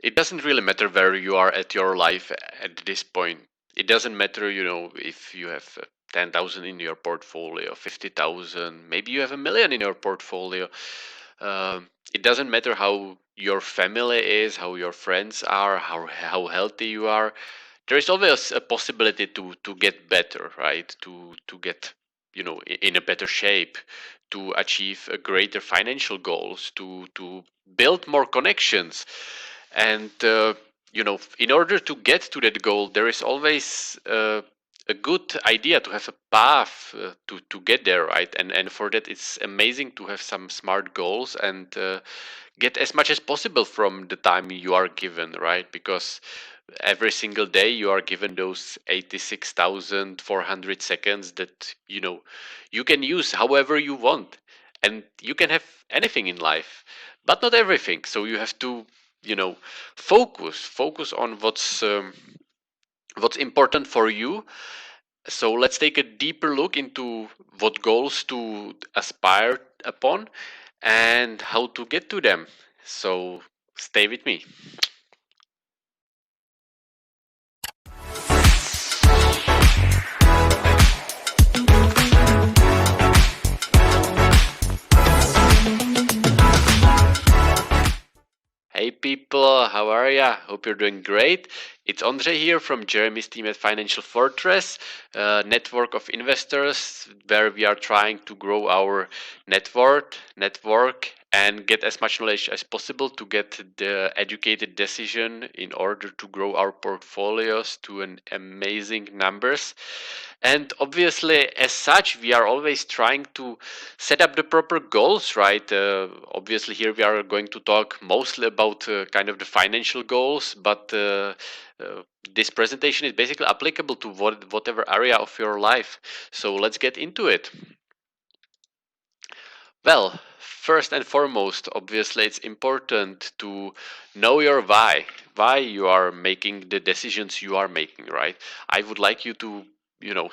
it doesn't really matter where you are at your life at this point. It doesn't matter, if you have 10,000 in your portfolio, 50,000, maybe you have a million in your portfolio. It doesn't matter how your family is, how your friends are, how healthy you are. There is always a possibility to get better, right? To get, in a better shape, to achieve a greater financial goals, to build more connections. And in order to get to that goal, there is always a good idea to have a path to get there, right? And for that, it's amazing to have some smart goals and get as much as possible from the time you are given, right? Because every single day you are given those 86,400 seconds that you can use however you want, and you can have anything in life, but not everything. So you have to you know focus on what's important for you. So let's take a deeper look into what goals to aspire upon and how to get to them. So stay with me. Hey people, how are ya? Hope you're doing great. It's Andre here from Jeremy's team at Financial Fortress, a network of investors where we are trying to grow our network, and get as much knowledge as possible to get the educated decision in order to grow our portfolios to an amazing numbers. And obviously, as such, we are always trying to set up the proper goals, right? Obviously, here we are going to talk mostly about kind of the financial goals, but this presentation is basically applicable to whatever area of your life. So let's get into it. Well, first and foremost, obviously, it's important to know your why you are making the decisions you are making, right? I would like you to,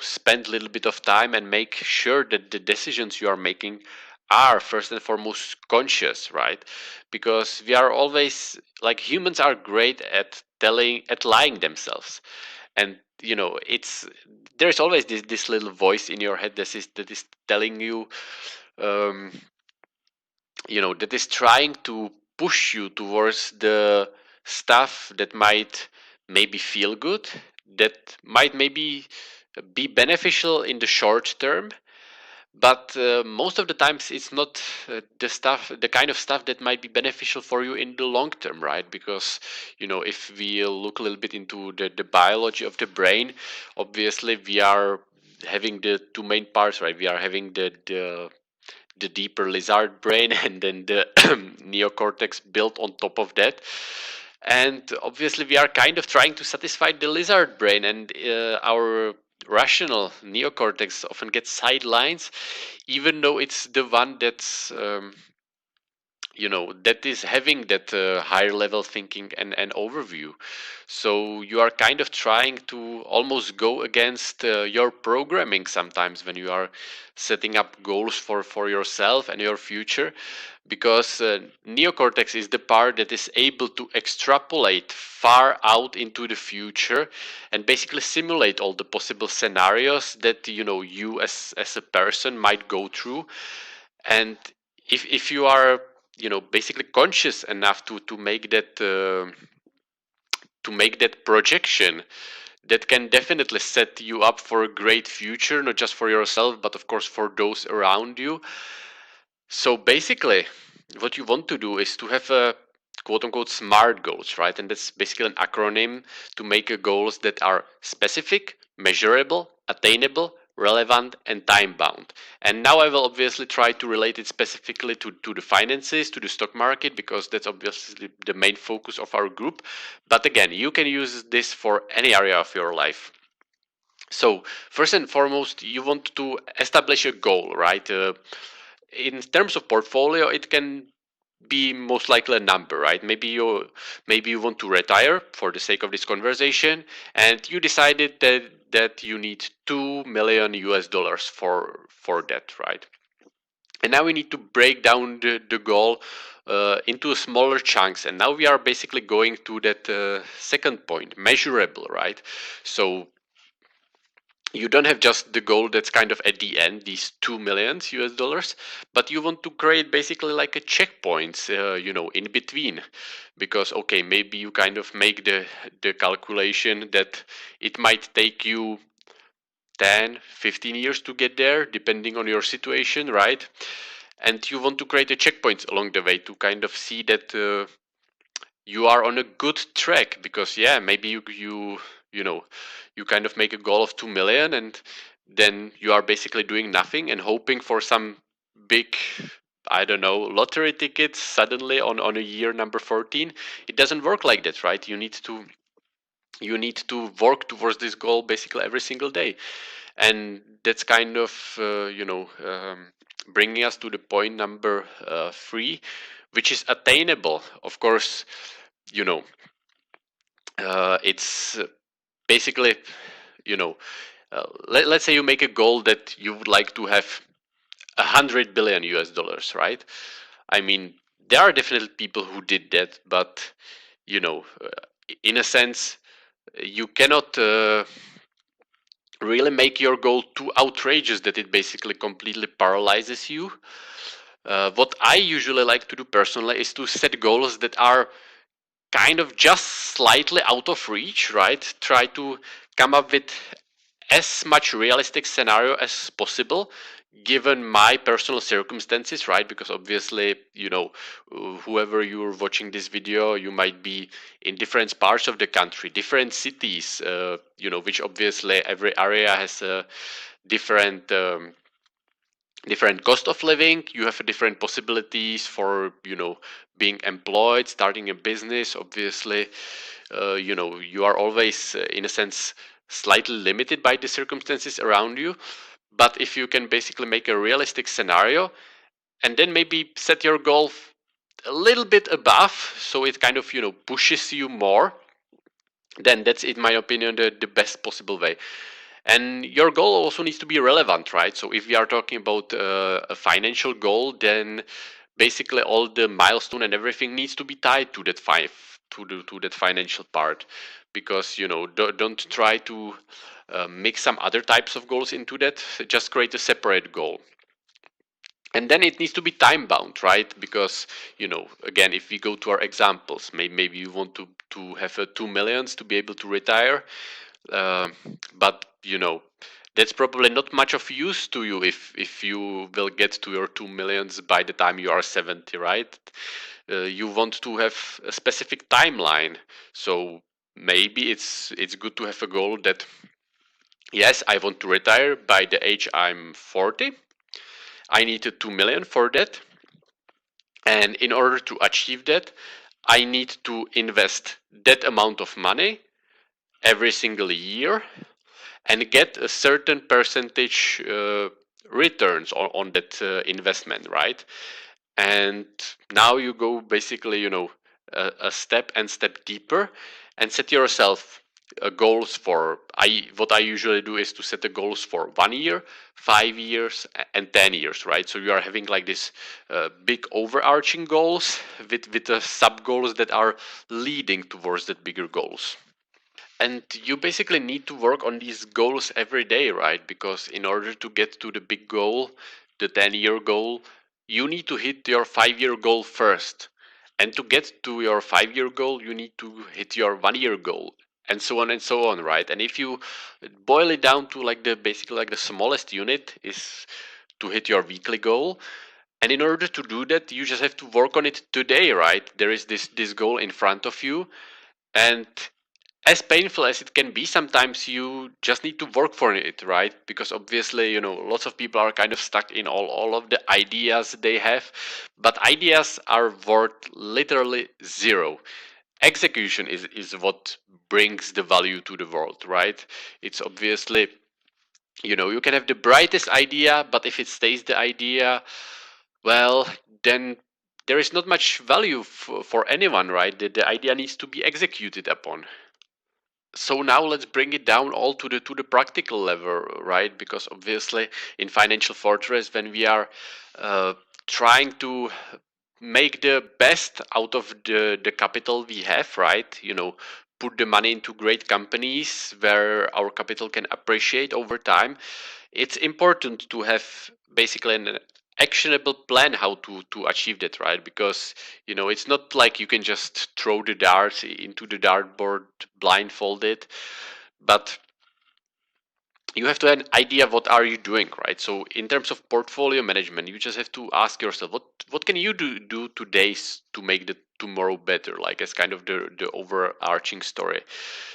spend a little bit of time and make sure that the decisions you are making are first and foremost conscious, right? Because we are always, like, humans are great at lying themselves. And it's there's always this little voice in your head that is telling you, um, that is trying to push you towards the stuff that might maybe feel good, that might maybe be beneficial in the short term, but most of the times it's not the kind of stuff that might be beneficial for you in the long term, right? Because if we look a little bit into the biology of the brain, obviously we are having the two main parts, right? We are having the deeper lizard brain and then the neocortex built on top of that. And obviously we are kind of trying to satisfy the lizard brain, and our rational neocortex often gets sidelines, even though it's the one that's that is having that higher level thinking and overview. So you are kind of trying to almost go against your programming sometimes when you are setting up goals for yourself and your future, because neocortex is the part that is able to extrapolate far out into the future and basically simulate all the possible scenarios that you as a person might go through. And if you are basically conscious enough to make that projection, that can definitely set you up for a great future, not just for yourself but of course for those around you. So basically what you want to do is to have a quote unquote SMART goals, right? And that's basically an acronym to make goals that are specific, measurable, attainable, relevant, and time bound. And now I will obviously try to relate it specifically to the finances, to the stock market, because that's obviously the main focus of our group. But again, you can use this for any area of your life. So first and foremost, you want to establish a goal, right? In terms of portfolio, it can be most likely a number, right? Maybe you want to retire for the sake of this conversation, and you decided that you need 2 million US dollars for that, right? And now we need to break down the goal into smaller chunks. And now we are basically going to that second point, measurable, right? So you don't have just the goal that's kind of at the end, these 2 million US dollars, but you want to create basically like a checkpoints, in between, because okay, maybe you kind of make the calculation that it might take you 10, 15 years to get there, depending on your situation, right? And you want to create a checkpoints along the way to kind of see that you are on a good track, because yeah, maybe you know you kind of make a goal of 2 million, and then you are basically doing nothing and hoping for some big, I don't know, lottery tickets suddenly on a year number 14. It doesn't work like that, right? You need to work towards this goal basically every single day. And that's kind of bringing us to the point number 3, which is attainable. Of course, you know it's basically, you know let's say you make a goal that you would like to have 100 billion US dollars, right? I mean, there are definitely people who did that, but in a sense, you cannot really make your goal too outrageous that it basically completely paralyzes you. What I usually like to do personally is to set goals that are kind of just slightly out of reach, right? Try to come up with as much realistic scenario as possible given my personal circumstances, right? Because obviously, whoever you're watching this video, you might be in different parts of the country, different cities, which obviously every area has a different different cost of living. You have different possibilities for being employed, starting a business. Obviously, you are always in a sense slightly limited by the circumstances around you. But if you can basically make a realistic scenario and then maybe set your goal a little bit above, so it kind of pushes you more, then that's in my opinion the best possible way. And your goal also needs to be relevant, right? So if we are talking about a financial goal, then basically all the milestone and everything needs to be tied to that to that financial part, because don't try to mix some other types of goals into that. Just create a separate goal. And then it needs to be time bound, right? Because again, if we go to our examples, maybe you want to have 2 millions to be able to retire, uh, but that's probably not much of use to you if you will get to your 2 millions by the time you are 70, right? You want to have a specific timeline, so maybe it's good to have a goal that, yes, I want to retire by the age I'm 40. I need a 2 million for that, and in order to achieve that, I need to invest that amount of money every single year and get a certain percentage returns on that investment, right? And now you go basically, a step and step deeper and set yourself goals for. What I usually do is to set the goals for 1 year, 5 years, and 10 years, right? So you are having like this big overarching goals with the sub goals that are leading towards that bigger goals. And you basically need to work on these goals every day, right? Because in order to get to the big goal, the 10-year goal, you need to hit your 5-year goal first. And to get to your 5-year goal, you need to hit your 1-year goal. And so on, right? And if you boil it down to like the basically like the smallest unit is to hit your weekly goal. And in order to do that, you just have to work on it today, right? There is this goal in front of you, and as painful as it can be, sometimes you just need to work for it, right? Because obviously, lots of people are kind of stuck in all of the ideas they have, but ideas are worth literally zero. Execution is what brings the value to the world, right? It's obviously, you can have the brightest idea, but if it stays the idea, well, then there is not much value for anyone, right? The idea needs to be executed upon. So now let's bring it down all to the practical level, right? Because obviously in financial fortress, when we are trying to make the best out of the capital we have, right? Put the money into great companies where our capital can appreciate over time. It's important to have basically an actionable plan how to achieve that, right? Because it's not like you can just throw the darts into the dartboard blindfolded, but you have to have an idea what are you doing, right? So in terms of portfolio management, you just have to ask yourself what can you do today to make the tomorrow better, like as kind of the overarching story.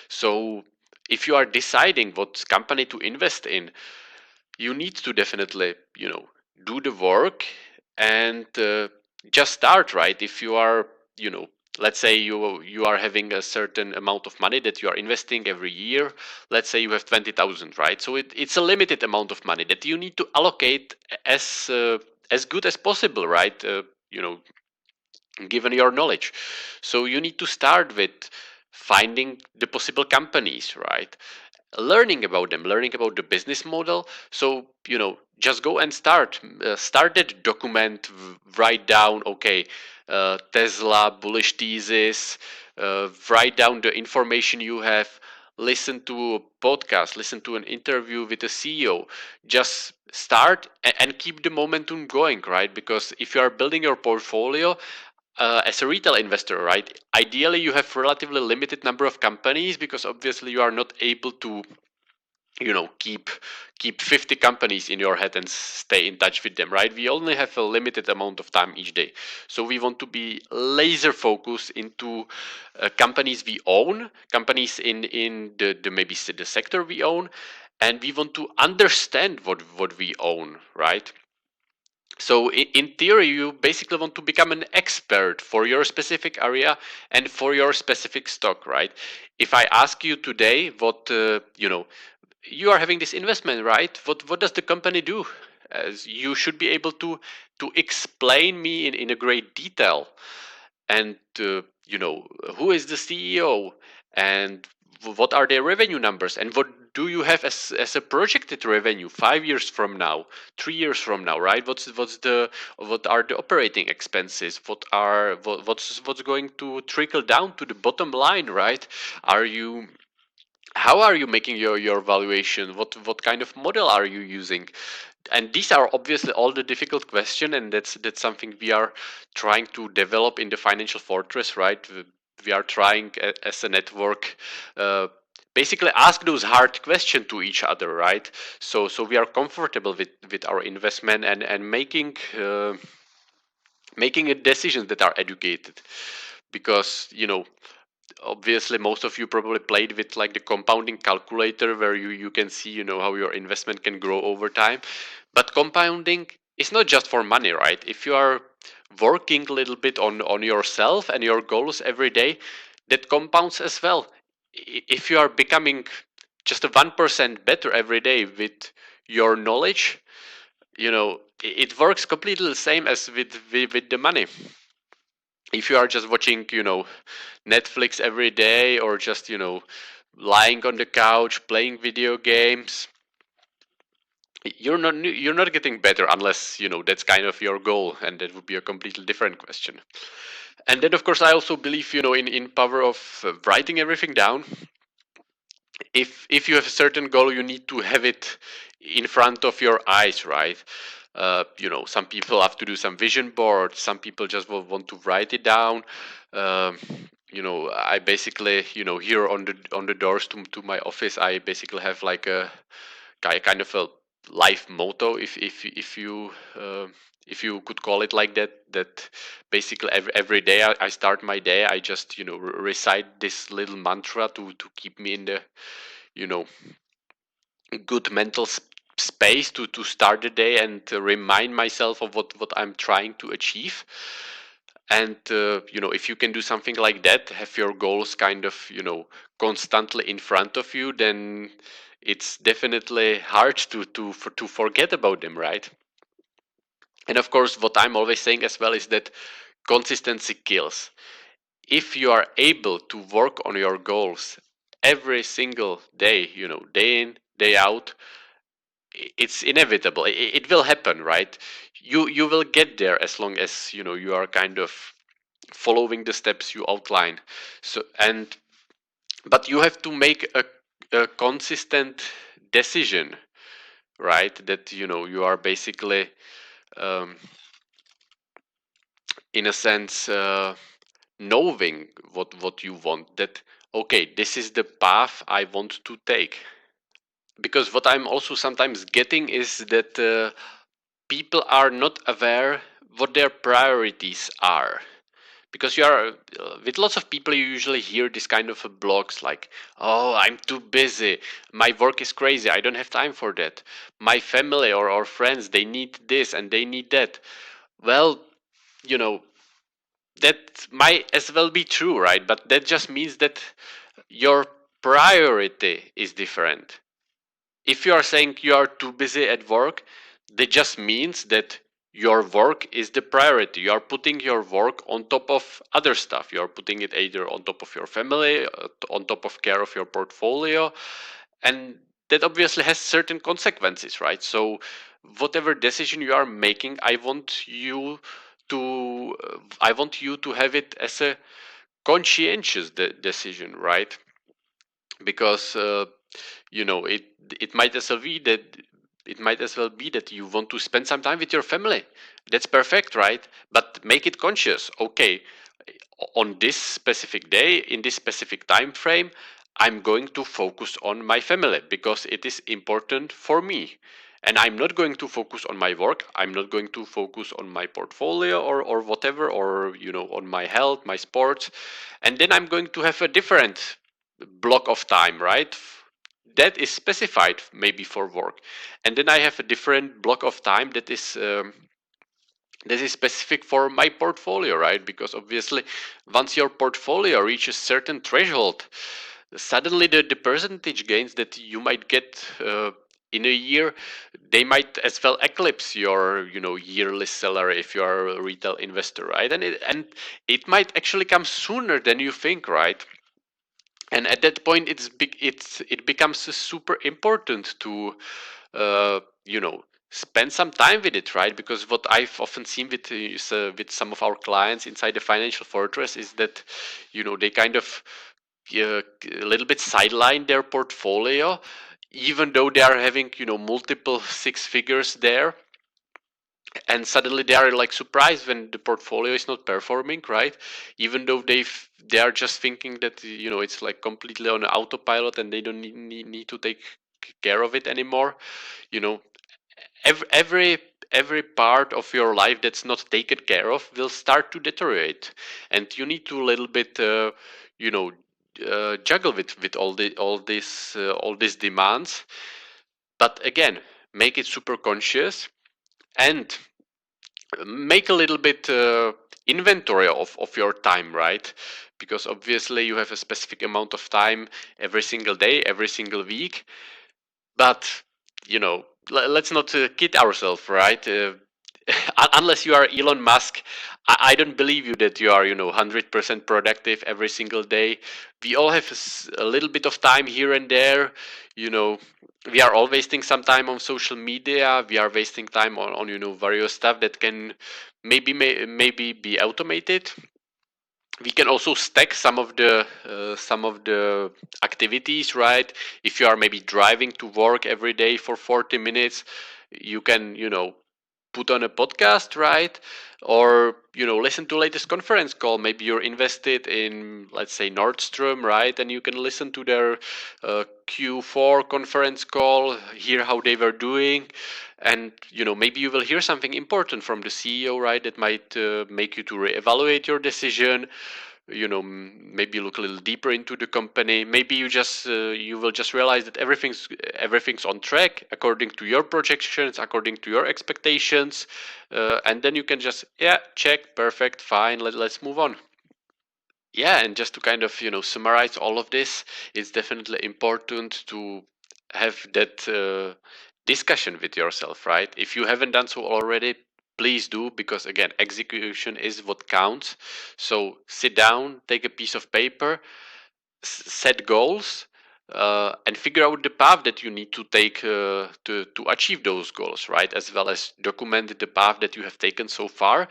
So if you are deciding what company to invest in, you need to definitely do the work and just start, right? If you are, you know let's say you are having a certain amount of money that you are investing every year. Let's say you have 20,000, right? So it's a limited amount of money that you need to allocate as good as possible, right? Given your knowledge. So you need to start with finding the possible companies, right? Learning about them, learning about the business model. So just go and start that document, write down, okay, Tesla bullish thesis, write down the information you have, listen to a podcast, listen to an interview with a CEO. Just start and keep the momentum going, right? Because if you are building your portfolio as a retail investor, right, ideally you have relatively limited number of companies, because obviously you are not able to keep 50 companies in your head and stay in touch with them, right? We only have a limited amount of time each day, so we want to be laser focused into companies we own, companies in the maybe the sector we own, and we want to understand what we own, right? So in theory, you basically want to become an expert for your specific area and for your specific stock, right? If I ask you today what you are having this investment, right? What does the company do? As you should be able to explain me in a great detail, and who is the CEO, and what are their revenue numbers, and what do you have as a projected revenue 5 years from now, 3 years from now, right? What are the operating expenses? What's going to trickle down to the bottom line, right? Are you How are you making your valuation? What kind of model are you using? And these are obviously all the difficult question, and that's something we are trying to develop in the financial fortress, right? We are trying as a network, basically ask those hard questions to each other, right? So we are comfortable with our investment, and making a decisions that are educated, because obviously most of you probably played with like the compounding calculator, where you can see how your investment can grow over time. But compounding is not just for money, right? If you are working a little bit on yourself and your goals every day, that compounds as well. If you are becoming just a 1% better every day with your knowledge, it works completely the same as with the money. If you are just watching Netflix every day, or just lying on the couch playing video games, you're not getting better, unless that's kind of your goal, and that would be a completely different question. And then of course I also believe in power of writing everything down. If you have a certain goal, you need to have it in front of your eyes, right? Some people have to do some vision board, some people just will want to write it down. um, I basically here on the doors to my office, I basically have like a kind of a life motto, if you could call it like that. That basically every day I start my day, I just recite this little mantra to keep me in the you know good mental space to start the day, and to remind myself of what I'm trying to achieve. And if you can do something like that, have your goals kind of constantly in front of you, then it's definitely hard to forget about them, right? And of course, what I'm always saying as well is that consistency kills. If you are able to work on your goals every single day, day in, day out, it's inevitable. It will happen, right? you will get there as long as you are kind of following the steps you outline. So and but you have to make a consistent decision, right? That you are basically, um, in a sense, knowing what you want. That okay, this is the path I want to take. Because what I'm also sometimes getting is that people are not aware what their priorities are. Because you are with lots of people, you usually hear this kind of blogs like, oh, I'm too busy, my work is crazy, I don't have time for that, my family or friends, they need this and they need that. Well, you know that might as well be true, right? But that just means that your priority is different. If you are saying you are too busy at work, that just means that your work is the priority. You are putting your work on top of other stuff. You are putting it either on top of your family, on top of care of your portfolio, and that obviously has certain consequences, right? So whatever decision you are making, I want you to have it as a conscientious decision, right? Because it it might as well be that you want to spend some time with your family. That's perfect, right? But make it conscious. Okay, on this specific day, in this specific time frame, I'm going to focus on my family because it is important for me. And I'm not going to focus on my work. I'm not going to focus on my portfolio or whatever, or on my health, my sports. And then I'm going to have a different block of time, right? That is specified maybe for work. And then I have a different block of time that is specific for my portfolio, right? Because obviously, once your portfolio reaches certain threshold, suddenly the percentage gains that you might get in a year, they might as well eclipse your yearly salary if you are a retail investor, right? And it might actually come sooner than you think, right? And at that point it becomes super important to spend some time with it, right? Because what I've often seen with some of our clients inside the financial fortress is that they kind of a little bit sideline their portfolio, even though they are having multiple six figures there, and suddenly they are like surprised when the portfolio is not performing, right? Even though they are just thinking that it's like completely on autopilot and they don't need to take care of it anymore. you know every, every every part of your life that's not taken care of will start to deteriorate, and you need to a little bit you know juggle with all these demands. But again, make it super conscious, and make a little bit inventory of your time, right? Because obviously you have a specific amount of time every single day, every single week. But let's not kid ourselves, right? Unless you are Elon Musk, I don't believe you that you are 100% productive every single day. We all have a little bit of time here and there. you know we are all wasting some time on social media. We are wasting time on various stuff that can maybe be automated. We can also stack some of the activities, right? If you are maybe driving to work every day for 40 minutes, you can put on a podcast, right? Or listen to latest conference call. Maybe you're invested in, let's say, Nordstrom, right? And you can listen to their Q4 conference call, hear how they were doing. And maybe you will hear something important from the CEO, right? That might make you to reevaluate your decision. Maybe look a little deeper into the company. Maybe you will just realize that everything's on track according to your projections, according to your expectations. And then you can just, yeah, check, perfect, fine, let's move on. Yeah, and just to kind of summarize all of this, it's definitely important to have that discussion with yourself, right? If you haven't done so already, please do, because again, execution is what counts. So sit down, take a piece of paper, set goals, and figure out the path that you need to take to achieve those goals, right? As well as document the path that you have taken so far,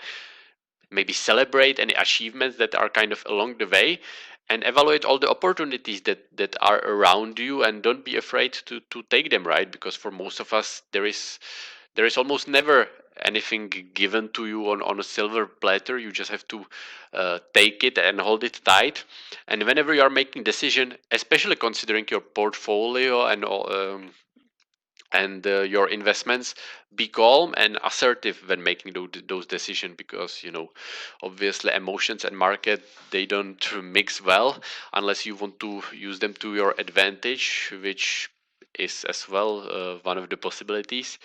maybe celebrate any achievements that are kind of along the way, and evaluate all the opportunities that are around you, and don't be afraid to take them, right? Because for most of us, there is almost never anything given to you on a silver platter. You just have to take it and hold it tight. And whenever you are making decision, especially considering your portfolio and all, your investments, be calm and assertive when making those decisions, because obviously emotions and market, they don't mix well unless you want to use them to your advantage, which is as well one of the possibilities.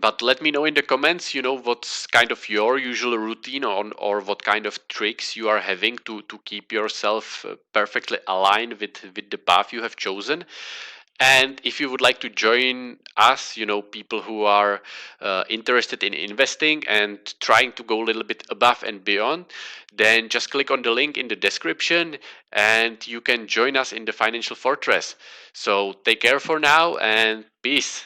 But let me know in the comments, what's kind of your usual routine on, or what kind of tricks you are having to keep yourself perfectly aligned with the path you have chosen. And if you would like to join us, people who are interested in investing and trying to go a little bit above and beyond, then just click on the link in the description and you can join us in the Financial Fortress. So take care for now and peace.